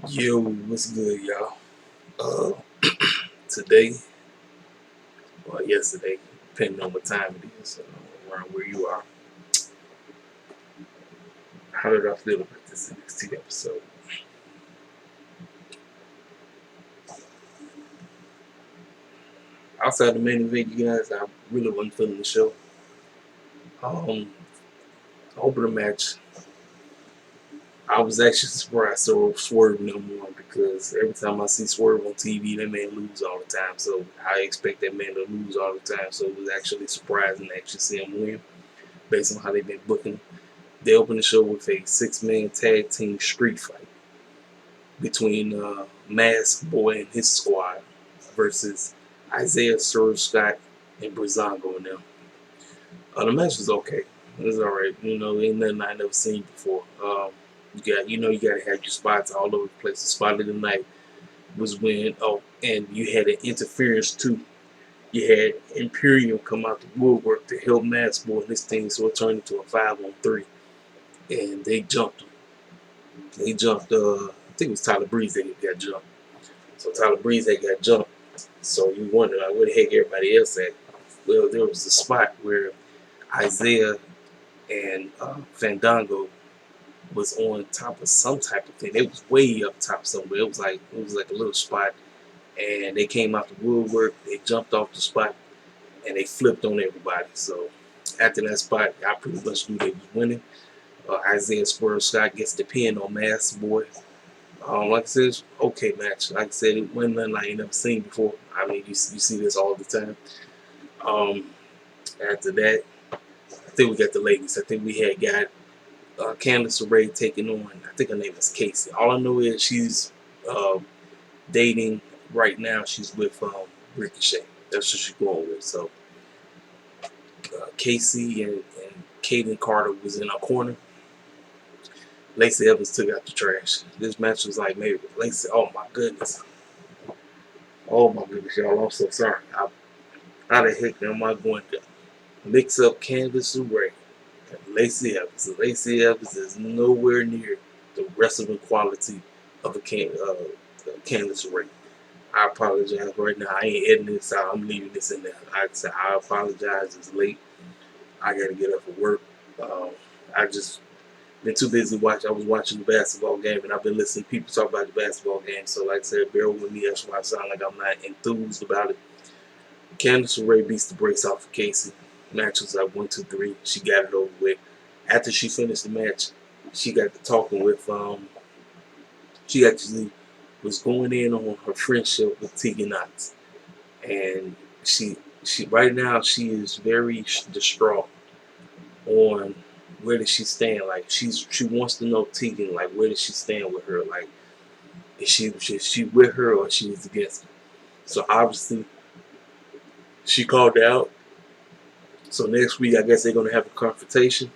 Yo, what's good, y'all? Uh, Today, or yesterday, depending on what time it is, around where you are. How did I feel about this NXT episode? Outside the main event, you guys, I really wasn't feeling the show. Um, Opening match, I was actually surprised Swerve no more because every time I see Swerve on TV, that man lose all the time. So I expect that man to lose all the time. So it was actually surprising to actually see him win based on how they've been booking. They opened the show with a six-man tag team street fight between Mask Boy and his squad versus Isaiah Swerve Scott and Breezongo and them. The match was okay. It was alright. Ain't nothing I never seen before. You gotta have your spots all over the place. The spot of the night was when and you had an interference too. You had Imperium come out the woodwork to help Mask Boy and this thing, so it turned into a 5-on-3, and they jumped him. They jumped. I think it was Tyler Breeze that got jumped. So Tyler Breeze had got jumped. So you wonder, like, where the heck everybody else at? Well, there was a spot where Isaiah and Fandango was on top of some type of thing. They was way up top somewhere. It was like a little spot, and they came out the woodwork. They jumped off the spot, and they flipped on everybody. So after that spot, I pretty much knew they was winning. Isaiah Swerve Scott gets the pin on Mass Boy. Like I said, okay match. Like I said, it wasn't nothing I ain't never seen before. I mean, you see this all the time. Um, After that, I think we got the ladies. I think we had got Candice LeRae taking on, I think her name is Casey. All I know is she's uh, dating right now. She's with Ricochet. That's what she's going with. So Casey and Kaden Carter was in our corner. Lacey Evans took out the trash. This match was like maybe Lacey. Oh my goodness. Oh my goodness, y'all. I'm so sorry. How the heck am I going to mix up Candice LeRae and Lacey Evans? Lacey Evans is nowhere near the wrestling quality of Candice LeRae. I apologize right now. I ain't editing this out. I'm leaving this in there. I apologize. It's late. I got to get up for work. Um, I just been too busy watching. I was watching the basketball game, and I've been listening to people talk about the basketball game. So, like I said, bear with me. That's why I sound like I'm not enthused about it. Candice LeRae beats the brakes off of Casey. Match was like 1, 2, 3. She got it over with. After she finished the match, she got to talking with she actually was going in on her friendship with Tegan Knox, and she right now she is very distraught on where does she stand. Like she wants to know Tegan, like where does she stand with her, like is she with her or she is against her. So obviously she called out. So next week, I guess they're gonna have a confrontation.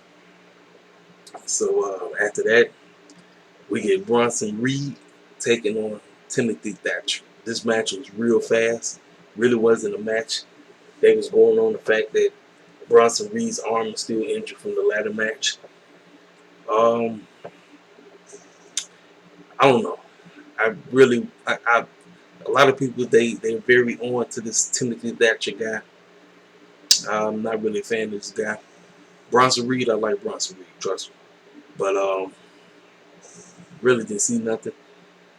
So after that, we get Bronson Reed taking on Timothy Thatcher. This match was real fast. Really wasn't a match. They was going on the fact that Bronson Reed's arm is still injured from the ladder match. Um, I don't know. A lot of people they're very on to this Timothy Thatcher guy. I'm not really a fan of this guy. Bronson Reed, I like Bronson Reed, trust me. But really didn't see nothing.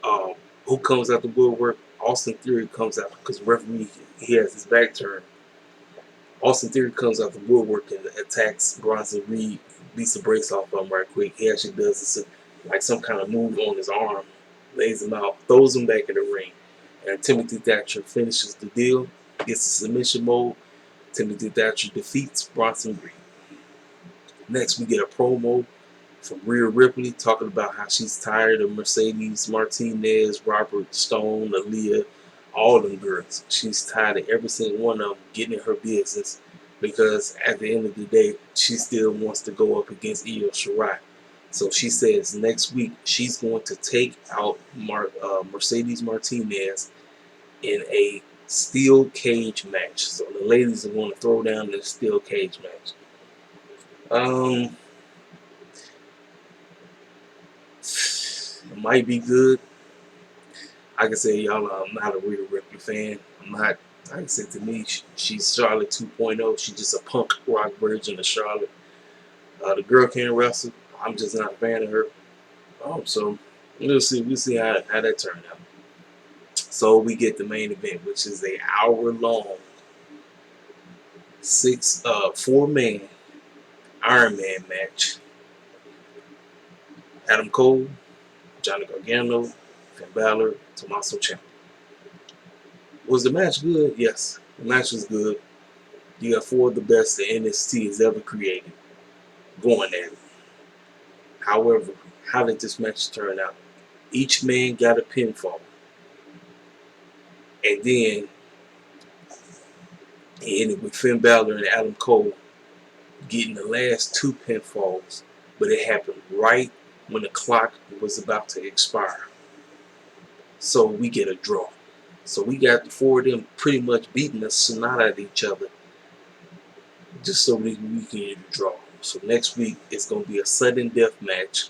Um, who comes out the woodwork? Austin Theory comes out because the referee he has his back turned. Austin Theory comes out the woodwork and attacks Bronson Reed, beats the brakes off of him right quick. He actually does this, like some kind of move on his arm, lays him out, throws him back in the ring, and Timothy Thatcher finishes the deal, gets the submission mode. Timothy Thatcher defeats Bronson Reed. Next, we get a promo from Rhea Ripley talking about how she's tired of Mercedes Martinez, Robert Stone, Aaliyah, all them girls. She's tired of every single one of them getting in her business because at the end of the day, she still wants to go up against Io Shirai. So she says next week she's going to take out Mercedes Martinez in a steel cage match. So the ladies are going to throw down the steel cage match. It might be good. I can say y'all, I'm not a Rhea Ripley fan. I'm not. Like I said, to me, she's Charlotte 2.0. She's just a punk rock version of Charlotte. The girl can wrestle. I'm just not a fan of her. So we'll see. We'll see how that turned out. So we get the main event, which is a hour long, 4-man Ironman match. Adam Cole, Johnny Gargano, Finn Balor, Tommaso Ciampa. Was the match good? Yes, the match was good. You got four of the best the NXT has ever created going at it. However, how did this match turn out? Each man got a pinfall. And then it ended with Finn Balor and Adam Cole getting the last two pinfalls. But it happened right when the clock was about to expire. So we get a draw. So we got the four of them pretty much beating the snot out of each other just so we can get a draw. So next week it's going to be a sudden death match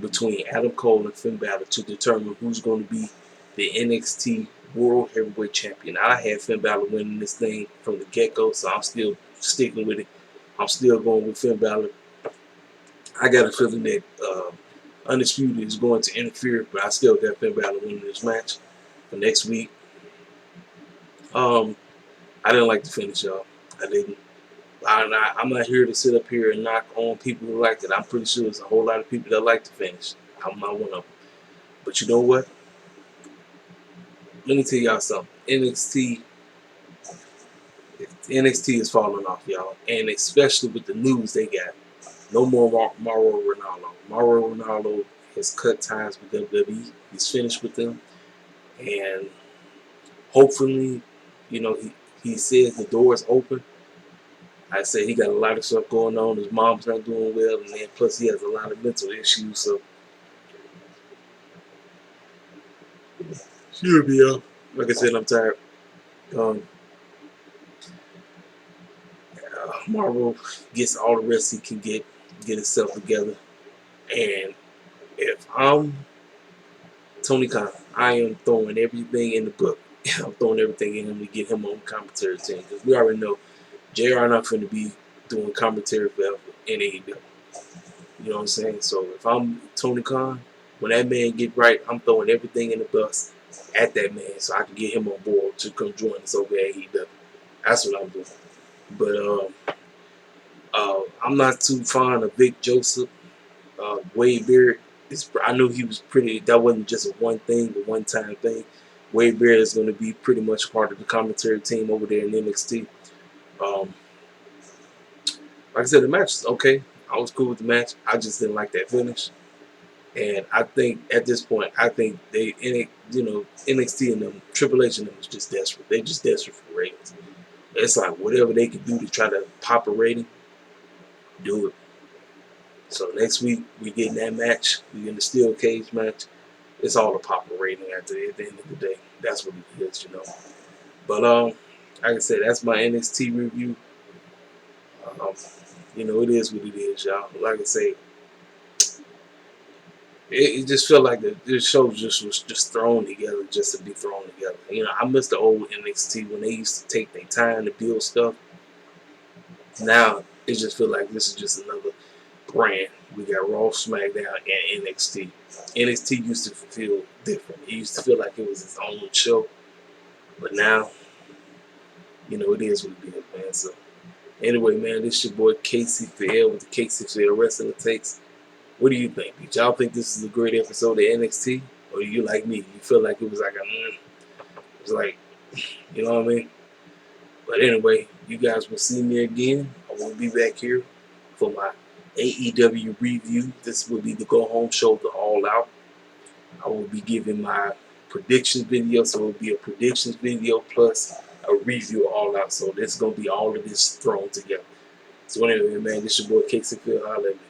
between Adam Cole and Finn Balor to determine who's going to be the NXT World Heavyweight Champion. I had Finn Balor winning this thing from the get-go, so I'm still sticking with it. I'm still going with Finn Balor. I got a feeling that Undisputed is going to interfere, but I still got Finn Balor winning this match for next week. I didn't like the finish, y'all. I didn't. I'm not here to sit up here and knock on people who liked it. I'm pretty sure there's a whole lot of people that like the finish. I'm not one of them. But you know what? Let me tell y'all something. NXT is falling off, y'all. And especially with the news they got. No more Mauro Ranallo. Mauro Ranallo has cut ties with WWE. He's finished with them. And hopefully, he says the door is open. I said he got a lot of stuff going on. His mom's not doing well, and then plus he has a lot of mental issues. So he'll be up. Like I said, I'm tired. Marvel gets all the rest he can get himself together. And if I'm Tony Khan, I am throwing everything in the book. I'm throwing everything in him to get him on the commentary team because we already know JR not going to be doing commentary forever in AEW. You know what I'm saying? So if I'm Tony Khan, when that man get right, I'm throwing everything in the bus at that man so I can get him on board to come join us over at AEW. That's what I'm doing. But I'm not too fond of Vic Joseph. Wade Barrett, I know he was pretty. That wasn't just a one-time thing. Wade Barrett is going to be pretty much part of the commentary team over there in NXT. Like I said, the match is okay. I was cool with the match. I just didn't like that finish. And I think at this point, NXT and them, Triple H and them was just desperate. They just desperate for ratings. It's like whatever they can do to try to pop a rating, do it. So next week we getting that match. We getting the steel cage match. It's all a pop a rating at the end of the day. That's what it is, But like I said, that's my NXT review. It is what it is, y'all. Like I say, it just felt like the show just was just thrown together just to be thrown together. I miss the old NXT when they used to take their time to build stuff. Now it just feel like this is just another brand. We got Raw, SmackDown, and NXT. NXT used to feel different. It used to feel like it was its own show. But now, it is what it is, man. So anyway, man, this your boy Casey Fiel with the Casey Fiel Wrestling Takes. What do you think? Did y'all think this is a great episode of NXT? Or you like me? You feel like it was like it was like, you know what I mean? But anyway, you guys will see me again. I will be back here for my AEW review. This will be the go home show, the All Out. I will be giving my predictions video, so it will be a predictions video plus a review of All Out. So this is gonna be all of this thrown together. So anyway, man, this your boy Casey Field. Holla at me.